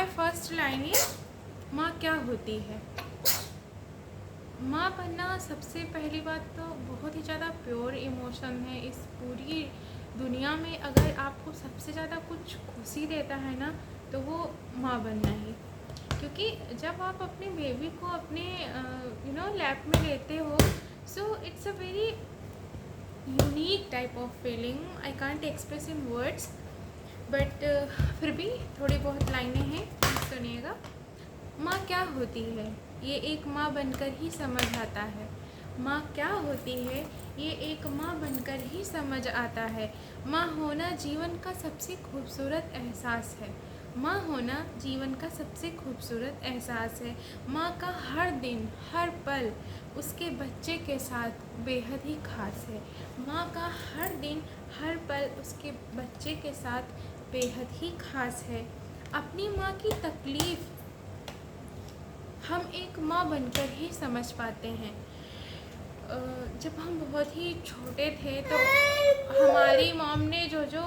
My first line is माँ क्या होती है। माँ बनना सबसे पहली बात तो बहुत ही ज़्यादा प्योर इमोशन है। इस पूरी दुनिया में अगर आपको सबसे ज़्यादा कुछ खुशी देता है ना, तो वो माँ बनना ही। क्योंकि जब आप अपने बेबी को अपने लैप में लेते हो, so it's a very unique type of feeling. I can't express in words, but फिर भी थोड़ी बहुत लाइनें हैं, सुनिएगा। माँ क्या होती है ये एक माँ बनकर ही समझ आता है। माँ क्या होती है ये एक माँ बनकर ही समझ आता है। माँ होना जीवन का सबसे खूबसूरत एहसास है। माँ होना जीवन का सबसे खूबसूरत एहसास है। माँ का हर दिन हर पल उसके बच्चे के साथ बेहद ही खास है। माँ का हर दिन हर पल उसके बच्चे के साथ बेहद ही खास है। अपनी माँ की तकलीफ़ हम एक माँ बनकर ही समझ पाते हैं। जब हम बहुत ही छोटे थे तो हमारी मॉम ने जो जो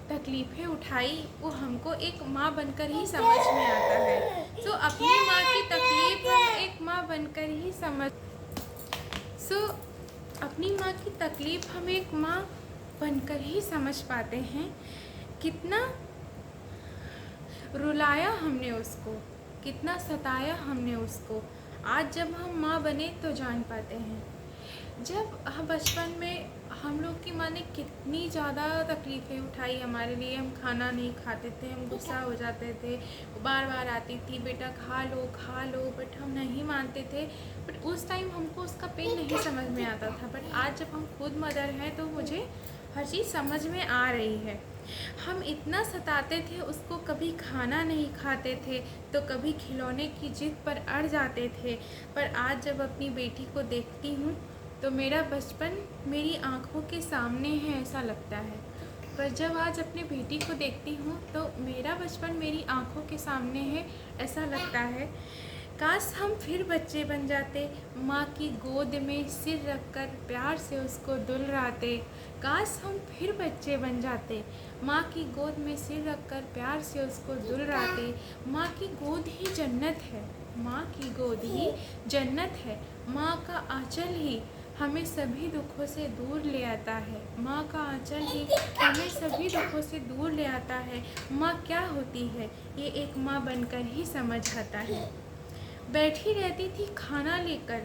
तकलीफ़ें उठाई वो हमको एक माँ बनकर ही समझ में आता है। सो अपनी माँ की तकलीफ़ हम एक माँ बनकर ही अपनी माँ की तकलीफ़ हम एक माँ बनकर ही समझ पाते हैं। कितना रुलाया हमने उसको, कितना सताया हमने उसको, आज जब हम माँ बने तो जान पाते हैं। जब हम बचपन में हम लोग की माँ ने कितनी ज़्यादा तकलीफ़ें उठाई हमारे लिए। हम खाना नहीं खाते थे, हम गुस्सा हो जाते थे, बार बार आती थी बेटा खा लो, बट हम नहीं मानते थे। बट उस टाइम हमको उसका पेन नहीं समझ में आता था। बट आज जब हम खुद मदर हैं तो मुझे हर चीज़ समझ में आ रही है। हम इतना सताते थे उसको, कभी खाना नहीं खाते थे तो कभी खिलौने की जिद पर अड़ जाते थे। पर आज जब अपनी बेटी को देखती हूँ तो मेरा बचपन मेरी आँखों के सामने है, ऐसा लगता है। पर जब आज अपनी बेटी को देखती हूँ तो मेरा बचपन मेरी आँखों के सामने है, ऐसा लगता है। काश हम फिर बच्चे बन जाते, माँ की गोद में सिर रखकर प्यार से उसको दुलराते। काश हम फिर बच्चे बन जाते, माँ की गोद में सिर रखकर प्यार से उसको दुलराते। माँ की गोद ही जन्नत है, माँ की गोद ही जन्नत है। माँ का आंचल ही हमें सभी दुखों से दूर ले आता है। माँ का आंचल ही हमें सभी दुखों से दूर ले आता है। माँ क्या होती है ये एक माँ बनकर ही समझ आता है। बैठी रहती थी खाना लेकर,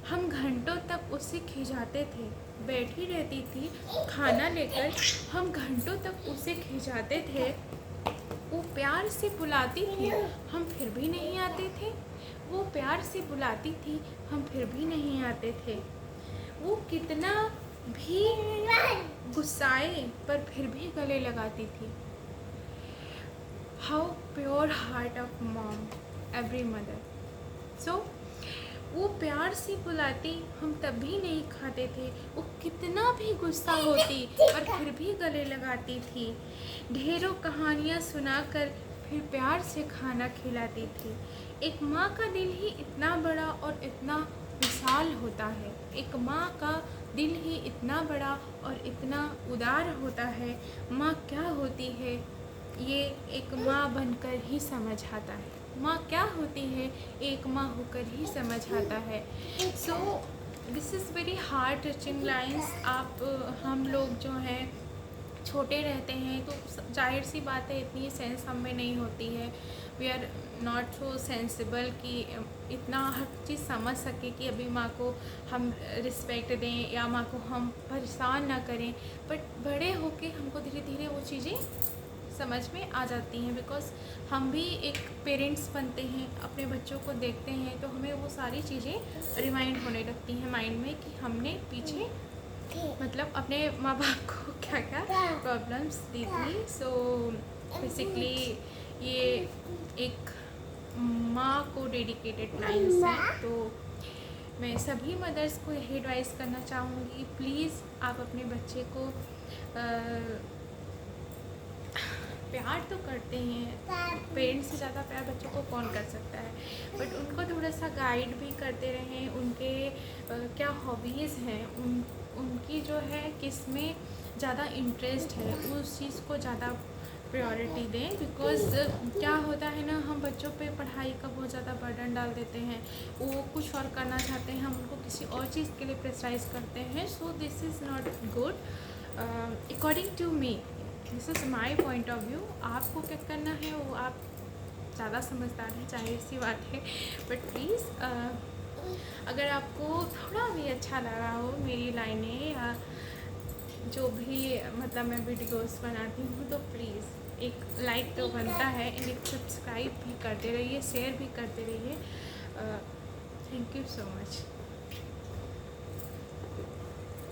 हम घंटों तक उससे खिंचाते थे। बैठी रहती थी खाना लेकर, हम घंटों तक उसे खिंचाते थे। वो प्यार से बुलाती थी, हम फिर भी नहीं आते थे। वो प्यार से बुलाती थी, हम फिर भी नहीं आते थे। वो कितना भी गुस्साए पर फिर भी गले लगाती थी। How pure heart of mom, every mother. So वो प्यार से बुलाती, हम तब भी नहीं खाते थे। वो कितना भी गुस्सा होती पर फिर भी गले लगाती थी। ढेरों कहानियाँ सुनाकर फिर प्यार से खाना खिलाती थी। एक माँ का दिल ही इतना बड़ा और इतना विशाल होता है। एक माँ का दिल ही इतना बड़ा और इतना उदार होता है। माँ क्या होती है ये एक माँ बनकर ही समझ आता है। माँ क्या होती है एक माँ होकर ही समझ आता है। सो this is very heart touching lines. हम लोग जो हैं छोटे रहते हैं तो जाहिर सी बात है इतनी सेंस हम में नहीं होती है। We are not so sensible कि इतना हर चीज़ समझ सके कि अभी माँ को हम रिस्पेक्ट दें या माँ को हम परेशान ना करें। बट बड़े होके हमको धीरे धीरे वो चीज़ें समझ में आ जाती हैं। बिकॉज़ हम भी एक पेरेंट्स बनते हैं, अपने बच्चों को देखते हैं तो हमें वो सारी चीज़ें रिमाइंड होने लगती हैं माइंड में कि हमने पीछे मतलब अपने माँ बाप को क्या क्या प्रॉब्लम्स दी थी। सो बेसिकली ये एक माँ को डेडिकेटेड लाइन्स हैं। तो मैं सभी मदर्स को यही एडवाइस करना चाहूँगी, प्लीज़ आप अपने बच्चे को प्यार तो करते हैं, पेरेंट्स से ज़्यादा प्यार बच्चों को कौन कर सकता है। बट उनको थोड़ा सा गाइड भी करते रहें। उनके क्या हॉबीज़ हैं, उनकी जो है किस में ज़्यादा इंटरेस्ट है, उस चीज़ को ज़्यादा प्रायोरिटी दें। बिकॉज़ क्या होता है ना, हम बच्चों पे पढ़ाई का बहुत ज़्यादा बर्डन डाल देते हैं, वो कुछ और करना चाहते हैं, हम उनको किसी और चीज़ के लिए प्रेशराइज करते हैं। So this is not good according to me, this is my point of view. आपको क्या करना है वो आप ज़्यादा समझदार हैं, चाहे ऐसी बात है, बट प्लीज़ अगर आपको थोड़ा भी अच्छा लगा हो मेरी लाइनें या जो भी मतलब मैं वीडियोस बनाती हूँ, तो प्लीज़ एक लाइक तो बनता है, एंड एक सब्सक्राइब भी करते रहिए, शेयर भी करते रहिए। Thank you so much.